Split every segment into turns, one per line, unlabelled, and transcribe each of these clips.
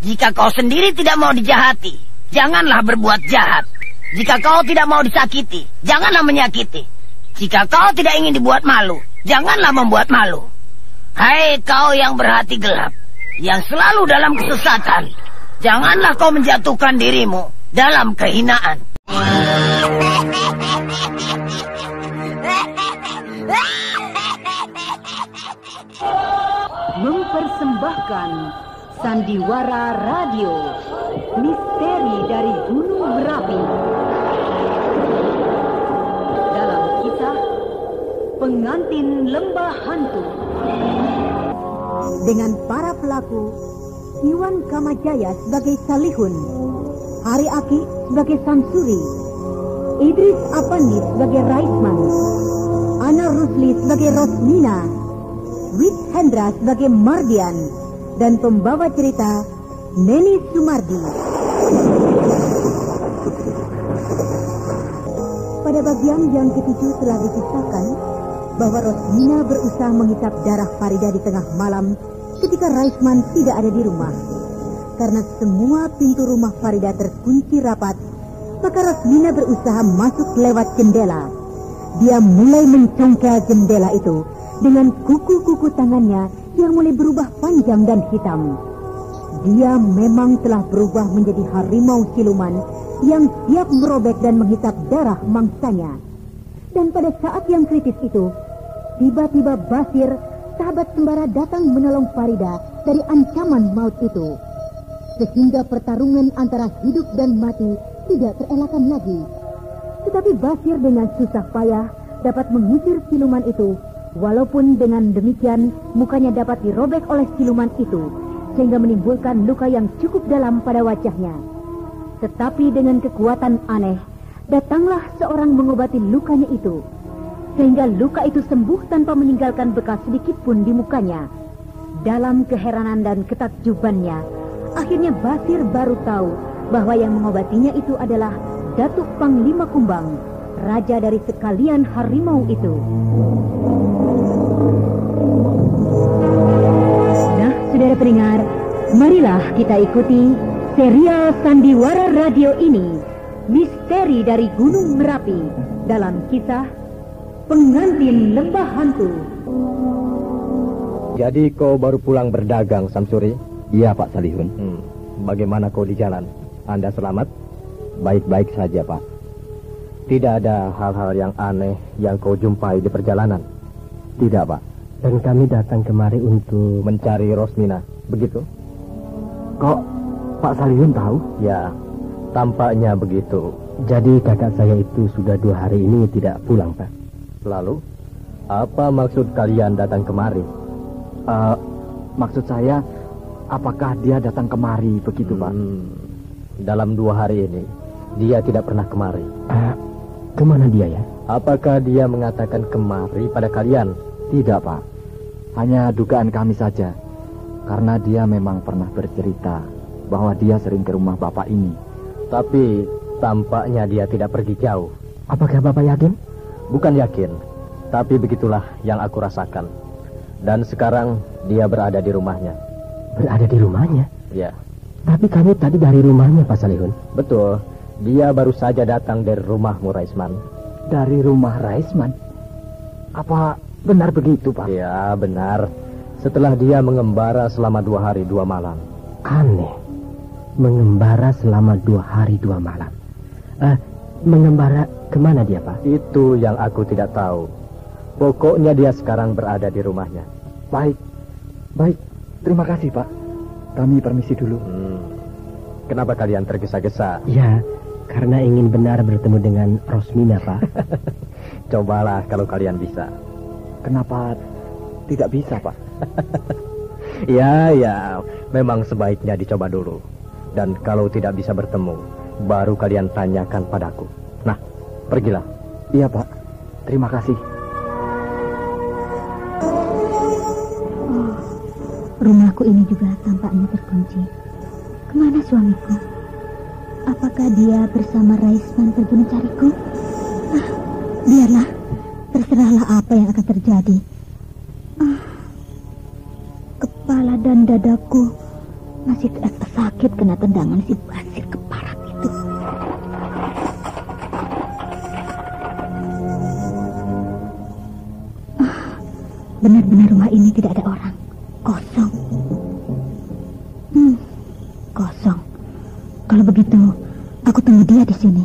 Jika kau sendiri tidak mau dijahati, janganlah berbuat jahat. Jika kau tidak mau disakiti, janganlah menyakiti. Jika kau tidak ingin dibuat malu, janganlah membuat malu. Hai kau yang berhati gelap, yang selalu dalam kesesatan, janganlah kau menjatuhkan dirimu dalam kehinaan.
Mempersembahkan Sandiwara Radio, Misteri dari Gunung Merapi. Dalam kisah Pengantin Lembah Hantu, dengan para pelaku Iwan Kamajaya sebagai Salihun, Hari Aki sebagai Samsuri, Idris Apandi sebagai Raisman, Ana Rusli sebagai Rosmina, Wit Hendra sebagai Mardian, dan pembawa cerita Neni Sumardi. Pada bagian yang ketujuh telah dikisahkan bahwa Rosmina berusaha menghisap darah Farida di tengah malam ketika Raisman tidak ada di rumah. Karena semua pintu rumah Farida terkunci rapat, maka Rosmina berusaha masuk lewat jendela. Dia mulai mencongkel jendela itu dengan kuku-kuku tangannya yang mulai berubah panjang dan hitam. Dia memang telah berubah menjadi harimau siluman yang siap merobek dan menghisap darah mangsanya. Dan pada saat yang kritis itu, tiba-tiba Basir, sahabat sembara, datang menolong Farida dari ancaman maut itu. Sehingga pertarungan antara hidup dan mati tidak terelakkan lagi. Tetapi Basir dengan susah payah dapat mengusir siluman itu. Walaupun dengan demikian mukanya dapat dirobek oleh siluman itu, sehingga menimbulkan luka yang cukup dalam pada wajahnya. Tetapi dengan kekuatan aneh, datanglah seorang mengobati lukanya itu, sehingga luka itu sembuh tanpa meninggalkan bekas sedikit pun di mukanya. Dalam keheranan dan ketakjubannya, akhirnya Basir baru tahu bahwa yang mengobatinya itu adalah Datuk Panglima Kumbang, raja dari sekalian harimau itu. Nah, saudara pendengar, marilah kita ikuti serial Sandiwara Radio ini, Misteri dari Gunung Merapi, dalam kisah Pengantin Lembah Hantu.
Jadi kau baru pulang berdagang, Samsuri?
Iya, Pak Salihun.
Bagaimana kau di jalan? Anda selamat?
Baik-baik saja, Pak.
Tidak ada hal-hal yang aneh yang kau jumpai di perjalanan?
Tidak, Pak. Dan kami datang kemari untuk
mencari Rosmina, begitu?
Kok Pak Salihun tahu?
Ya, tampaknya begitu.
Jadi kakak saya itu sudah 2 hari ini tidak pulang, Pak.
Lalu, apa maksud kalian datang kemari?
Maksud saya, apakah dia datang kemari, begitu, Pak?
Dalam 2 hari ini, dia tidak pernah kemari.
Kemana dia ya?
Apakah dia mengatakan kemari pada kalian?
Tidak, Pak. Hanya dugaan kami saja. Karena dia memang pernah bercerita bahwa dia sering ke rumah Bapak ini.
Tapi tampaknya dia tidak pergi jauh.
Apakah Bapak yakin?
Bukan yakin, tapi begitulah yang aku rasakan. Dan sekarang dia berada di rumahnya.
Berada di rumahnya?
Ya.
Tapi kamu tadi dari rumahnya, Pak Salihun?
Betul. Dia baru saja datang dari rumahmu, Raisman.
Dari rumah Raisman? Apa benar begitu, Pak?
Ya, benar. Setelah dia mengembara selama 2 hari 2 malam.
Aneh. Mengembara selama 2 hari 2 malam. Mengembara kemana dia, Pak?
Itu yang aku tidak tahu. Pokoknya dia sekarang berada di rumahnya.
Baik. Terima kasih, Pak. Kami permisi dulu.
Kenapa kalian tergesa-gesa?
Ya, karena ingin benar bertemu dengan Rosmina, Pak.
Cobalah kalau kalian bisa.
Kenapa tidak bisa, Pak?
Ya, memang sebaiknya dicoba dulu. Dan kalau tidak bisa bertemu, baru kalian tanyakan padaku. Nah, pergilah.
Iya, Pak. Terima kasih.
Rumahku ini juga tampaknya terkunci. Kemana suamiku? Apakah dia bersama Raisman pergi mencariku? Biarlah, terserahlah apa yang akan terjadi. Kepala dan dadaku Masih terasa sakit kena tendangan si Basir keparat itu. Benar-benar rumah ini tidak ada orang. Kosong. Kosong. Kalau begitu, aku tunggu dia di sini.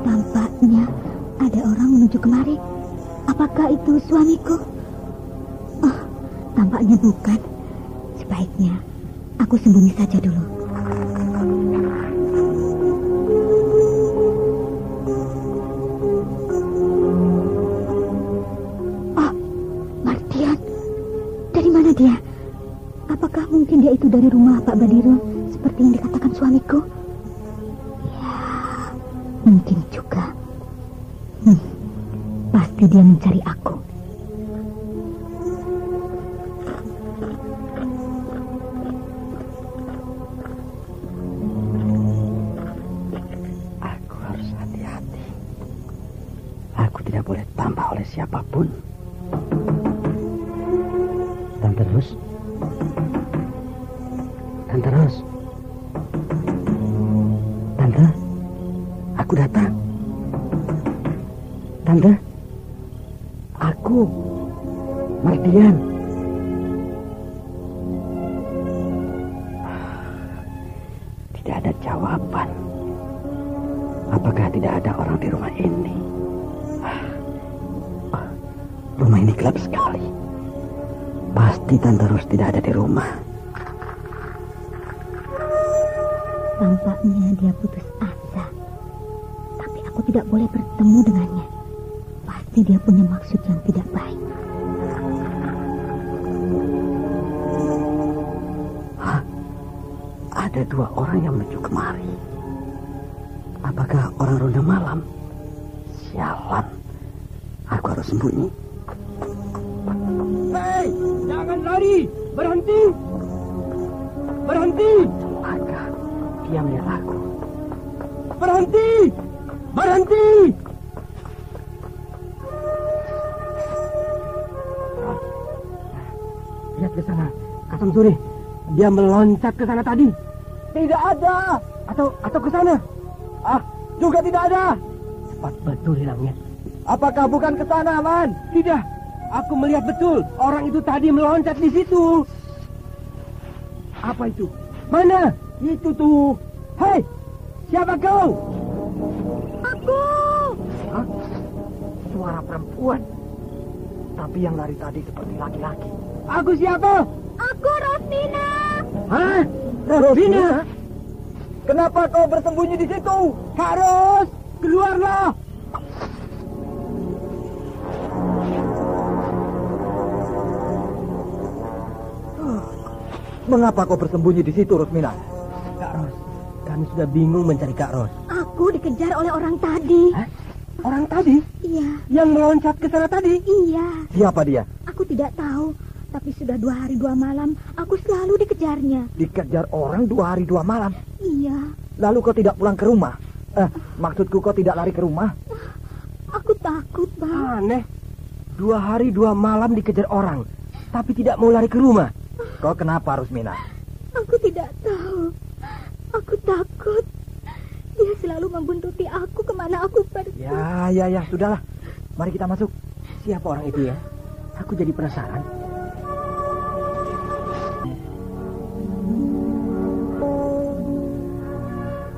Tampaknya ada orang menuju kemari. Apakah itu suamiku? Oh, tampaknya bukan. Sebaiknya aku sembunyi saja dulu. Oh, Mardian. Dari mana dia? Apakah mungkin dia itu dari rumah Pak Badirul seperti yang dikatakan suamiku? Ya, mungkin juga. Pasti dia mencari aku.
Aku harus hati-hati. Aku tidak boleh tambah oleh siapapun. Tante Ros. Tante Ros. Tante, aku datang. Tante, aku Mardian. Tidak ada jawaban. Apakah tidak ada orang di rumah ini? Rumah ini gelap sekali. Pasti Tante Ros tidak ada di rumah.
Tampaknya dia putus asa. Tapi aku tidak boleh bertemu dengannya. Pasti dia punya maksud yang tidak baik.
Hah? Ada dua orang yang menuju kemari. Apakah orang ronda malam? Sialan. Aku harus sembunyi.
Hei, jangan lari. Berhenti. Berhenti.
Celaka. Dia melihat aku.
Berhenti. Berhenti. Lihat ke sana, Kasam Suri. Dia meloncat ke sana tadi. Tidak ada. Atau ke sana. Juga tidak ada. Cepat betul hilangnya. Apakah bukan ke sana, Man? Tidak. Aku melihat betul. Orang itu tadi meloncat di situ. Apa itu? Mana? Itu tuh. Hei, siapa kau?
Aku!
Hah? Suara perempuan. Tapi yang lari tadi seperti laki-laki. Aku siapa?
Aku Rosmina!
Hah? Rosmina? Kenapa kau bersembunyi di situ? Harus keluarlah! Mengapa kau bersembunyi di situ, Rosmina? Kak Ros, kami sudah bingung mencari Kak Ros.
Aku dikejar oleh orang tadi.
Hah? Orang tadi?
Iya.
Yang meloncat ke sana tadi?
Iya.
Siapa dia?
Aku tidak tahu. Tapi sudah 2 hari 2 malam, aku selalu dikejarnya.
Dikejar orang 2 hari 2 malam?
Iya.
Lalu kau tidak pulang ke rumah? Maksudku kau tidak lari ke rumah?
Aku takut, Bang.
Aneh. 2 hari 2 malam dikejar orang, tapi tidak mau lari ke rumah. Kau kenapa, Rosmina?
Aku tidak tahu. Aku takut. Dia selalu membuntuti aku kemana aku pergi.
Ya, sudahlah. Mari kita masuk. Siapa orang itu ya? Aku jadi penasaran.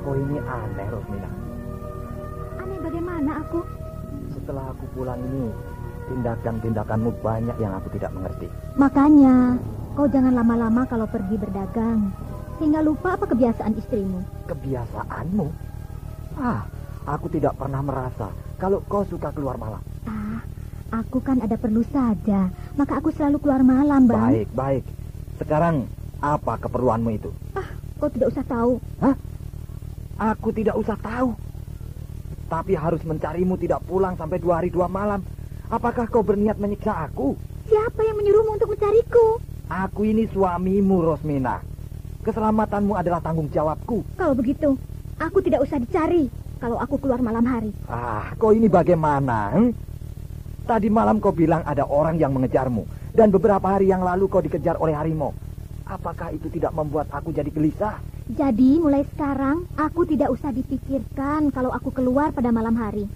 Kau ini aneh, Rosmina.
Aneh bagaimana aku?
Setelah aku pulang ini, tindakan-tindakanmu banyak yang aku tidak mengerti.
Makanya, kau jangan lama-lama kalau pergi berdagang. Sehingga lupa apa kebiasaan istrimu.
Kebiasaanmu? Aku tidak pernah merasa kalau kau suka keluar malam.
Aku kan ada perlu saja. Maka aku selalu keluar malam, Bang.
Baik. Sekarang, apa keperluanmu itu?
Kau tidak usah tahu.
Hah? Aku tidak usah tahu. Tapi harus mencarimu tidak pulang sampai 2 hari 2 malam. Apakah kau berniat menyiksa aku?
Siapa yang menyuruhmu untuk mencariku?
Aku ini suamimu, Rosmina. Keselamatanmu adalah tanggung jawabku.
Kalau begitu, aku tidak usah dicari kalau aku keluar malam hari.
Kau ini bagaimana? Tadi malam kau bilang ada orang yang mengejarmu. Dan beberapa hari yang lalu kau dikejar oleh harimau. Apakah itu tidak membuat aku jadi gelisah?
Jadi mulai sekarang aku tidak usah dipikirkan kalau aku keluar pada malam hari.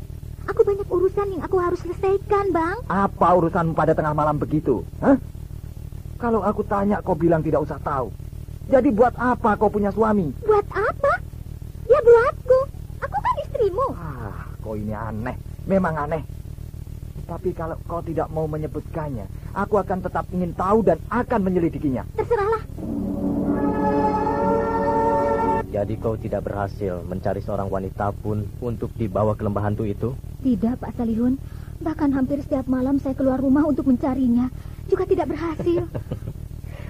Aku banyak urusan yang aku harus selesaikan, Bang.
Apa urusanmu pada tengah malam begitu? Hah? Kalau aku tanya kau bilang tidak usah tahu. Jadi buat apa kau punya suami?
Buat apa? Ya buatku. Aku kan istrimu.
Kau ini aneh. Memang aneh. Tapi kalau kau tidak mau menyebutkannya, aku akan tetap ingin tahu dan akan menyelidikinya.
Terserahlah.
Jadi kau tidak berhasil mencari seorang wanita pun untuk dibawa ke lembah hantu itu?
Tidak, Pak Salihun. Bahkan hampir setiap malam saya keluar rumah untuk mencarinya. Juga tidak berhasil.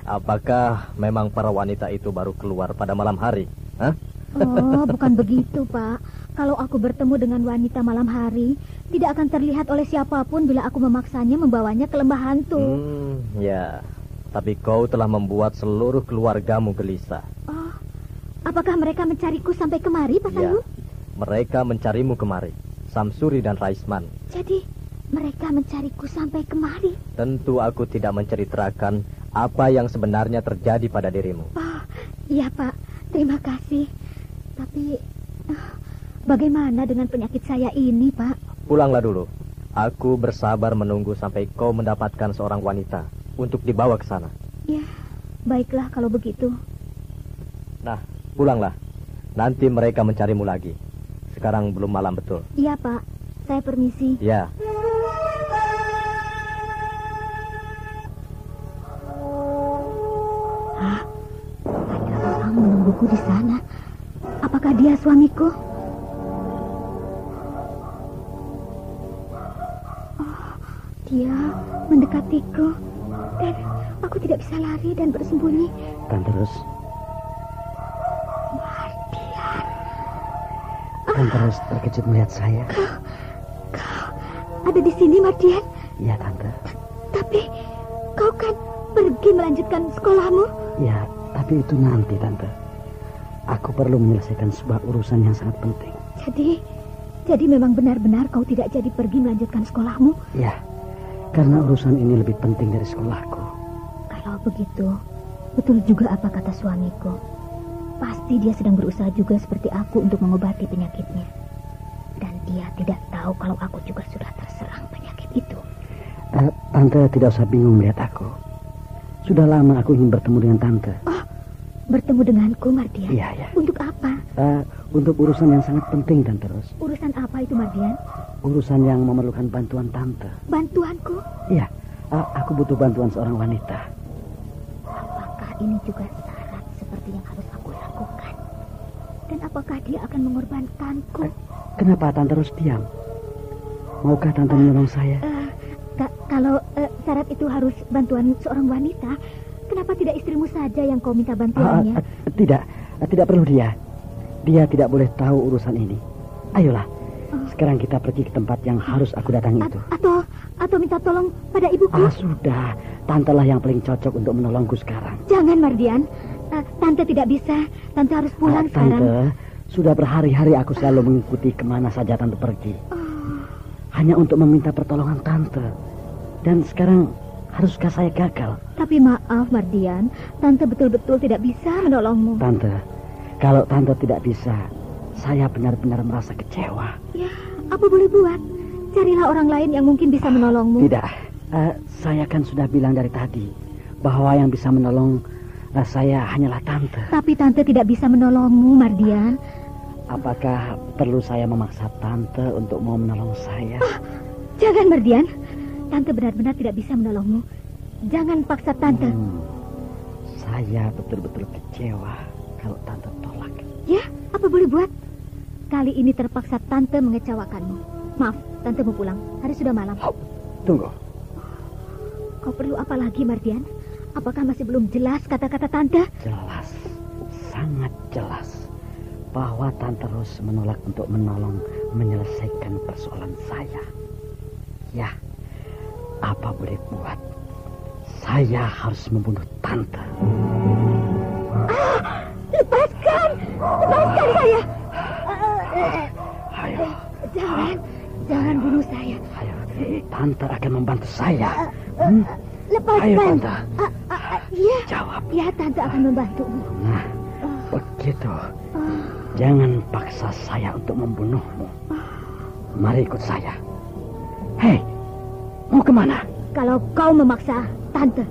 Apakah memang para wanita itu baru keluar pada malam hari? Hah?
Oh, bukan begitu, Pak. Kalau aku bertemu dengan wanita malam hari, tidak akan terlihat oleh siapapun bila aku memaksanya membawanya ke lembah hantu.
Ya. Tapi kau telah membuat seluruh keluargamu gelisah.
Oh, apakah mereka mencariku sampai kemari, Pak Salihun?
Ya, mereka mencarimu kemari. Samsuri dan Raisman.
Jadi, mereka mencariku sampai kemari?
Tentu aku tidak menceritakan apa yang sebenarnya terjadi pada dirimu.
Oh, iya, Pak. Terima kasih. Tapi, bagaimana dengan penyakit saya ini, Pak?
Pulanglah dulu. Aku bersabar menunggu sampai kau mendapatkan seorang wanita untuk dibawa ke sana.
Ya, baiklah kalau begitu.
Nah, pulanglah. Nanti mereka mencarimu lagi. Sekarang belum malam betul.
Iya, Pak. Saya permisi.
Ya.
Ada orang menungguku di sana. Apakah dia suamiku? Oh, dia mendekatiku. Dan aku tidak bisa lari dan bersembunyi.
Tante Ros.
Mardian.
Tante Ros terkejut melihat saya.
Kau ada di sini, Mardian?
Iya, Tante.
Tapi kau kan pergi melanjutkan sekolahmu?
Ya, tapi itu nanti, Tante. Aku perlu menyelesaikan sebuah urusan yang sangat penting.
Jadi memang benar-benar kau tidak jadi pergi melanjutkan sekolahmu?
Ya, karena urusan ini lebih penting dari sekolahku.
Kalau begitu, betul juga apa kata suamiku. Pasti dia sedang berusaha juga seperti aku untuk mengobati penyakitnya. Dan dia tidak tahu kalau aku juga sudah terserang penyakit itu.
Tante tidak usah bingung melihat aku. Sudah lama aku ingin bertemu dengan Tante.
Oh, bertemu denganku, Mardian?
Iya.
Untuk apa?
Untuk urusan yang sangat penting, Tante Ros.
Urusan apa itu, Mardian?
Urusan yang memerlukan bantuan Tante.
Bantuanku?
Iya, aku butuh bantuan seorang wanita.
Apakah ini juga syarat seperti yang harus aku lakukan? Dan apakah dia akan mengorbankanku?
Kenapa Tante Ros diam? Maukah Tante menolong saya?
Kalau syarat itu harus bantuan seorang wanita, kenapa tidak istrimu saja yang kau minta bantuannya?
Tidak perlu dia. Dia tidak boleh tahu urusan ini. Ayolah, sekarang kita pergi ke tempat yang harus aku datangi itu.
Atau minta tolong pada ibuku?
Sudah. Tante lah yang paling cocok untuk menolongku sekarang.
Jangan, Mardian. Tante tidak bisa. Tante harus pulang sekarang.
Tante, sudah berhari-hari aku selalu mengikuti kemana saja Tante pergi. Hanya untuk meminta pertolongan Tante. Dan sekarang haruskah saya gagal?
Tapi maaf, Mardian. Tante betul-betul tidak bisa menolongmu.
Tante, kalau Tante tidak bisa, saya benar-benar merasa kecewa.
Ya, apa boleh buat? Carilah orang lain yang mungkin bisa menolongmu.
Tidak, saya kan sudah bilang dari tadi bahwa yang bisa menolong saya hanyalah Tante.
Tapi Tante tidak bisa menolongmu, Mardian.
Apakah perlu saya memaksa Tante untuk mau menolong saya?
Jangan, Mardian. Tante benar-benar tidak bisa menolongmu. Jangan paksa Tante.
Saya betul-betul kecewa kalau Tante tolak.
Ya, apa boleh buat? Kali ini terpaksa Tante mengecewakanmu. Maaf, Tante mau pulang. Hari sudah malam.
Tunggu.
Kau perlu apa lagi, Mardian? Apakah masih belum jelas kata-kata Tante?
Jelas, sangat jelas bahwa Tante Ros menolak untuk menolong menyelesaikan persoalan saya. Ya, apa boleh buat? Saya harus membunuh Tante.
Lepaskan! Lepaskan saya!
Ayo.
Jangan bunuh saya.
Ayo. Tante akan membantu saya.
Lepaskan.
Ayo, Tante.
Iya.
Jawab.
Ya, Tante akan membantumu.
Nah, begitu. Jangan paksa saya untuk membunuhmu. Mari ikut saya. Hei, mau kemana?
Kalau kau memaksa Tante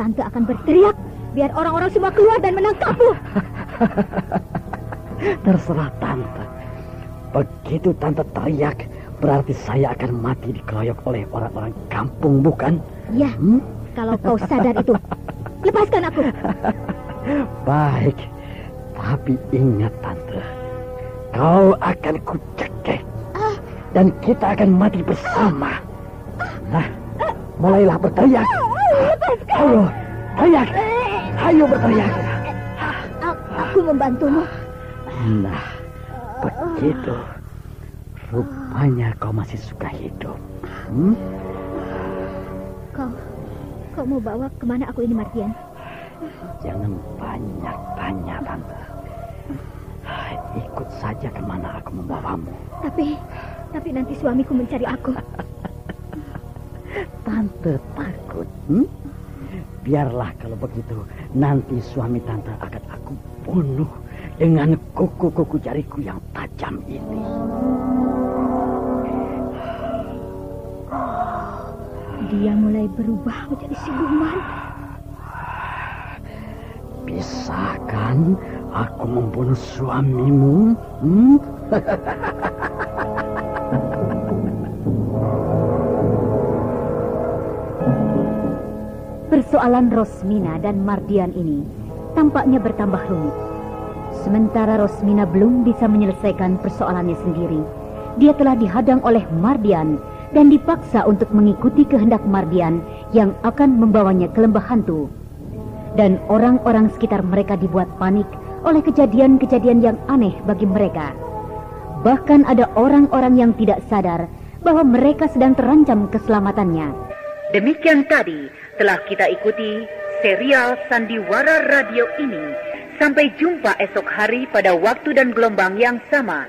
akan berteriak biar orang-orang semua keluar dan menangkapmu.
Terserah Tante. Begitu Tante teriak, berarti saya akan mati dikeroyok oleh orang-orang kampung, bukan?
Ya, kalau kau sadar itu. Lepaskan aku.
Baik, tapi ingat Tante, kau akan kucekek dan kita akan mati bersama. Nah, mulailah berteriak. Ayo, teriak. Ayo berteriak.
Aku membantumu.
Nah, begitu. Rupanya kau masih suka hidup.
Kau mau bawa kemana aku ini, Mardian?
Jangan banyak tanya, Tante. Ikut saja kemana aku membawamu.
Tapi nanti suamiku mencari aku.
Tante takut. Biarlah kalau begitu. Nanti suami Tante akan aku bunuh dengan kuku-kuku jariku yang tajam ini.
Dia mulai berubah menjadi siluman.
Bisa kan aku membunuh suamimu?
Persoalan Rosmina dan Mardian ini tampaknya bertambah rumit. Sementara Rosmina belum bisa menyelesaikan persoalannya sendiri, dia telah dihadang oleh Mardian dan dipaksa untuk mengikuti kehendak Mardian yang akan membawanya ke lembah hantu. Dan orang-orang sekitar mereka dibuat panik oleh kejadian-kejadian yang aneh bagi mereka. Bahkan ada orang-orang yang tidak sadar bahwa mereka sedang terancam keselamatannya. Demikian tadi telah kita ikuti serial Sandiwara Radio ini. Sampai jumpa esok hari pada waktu dan gelombang yang sama.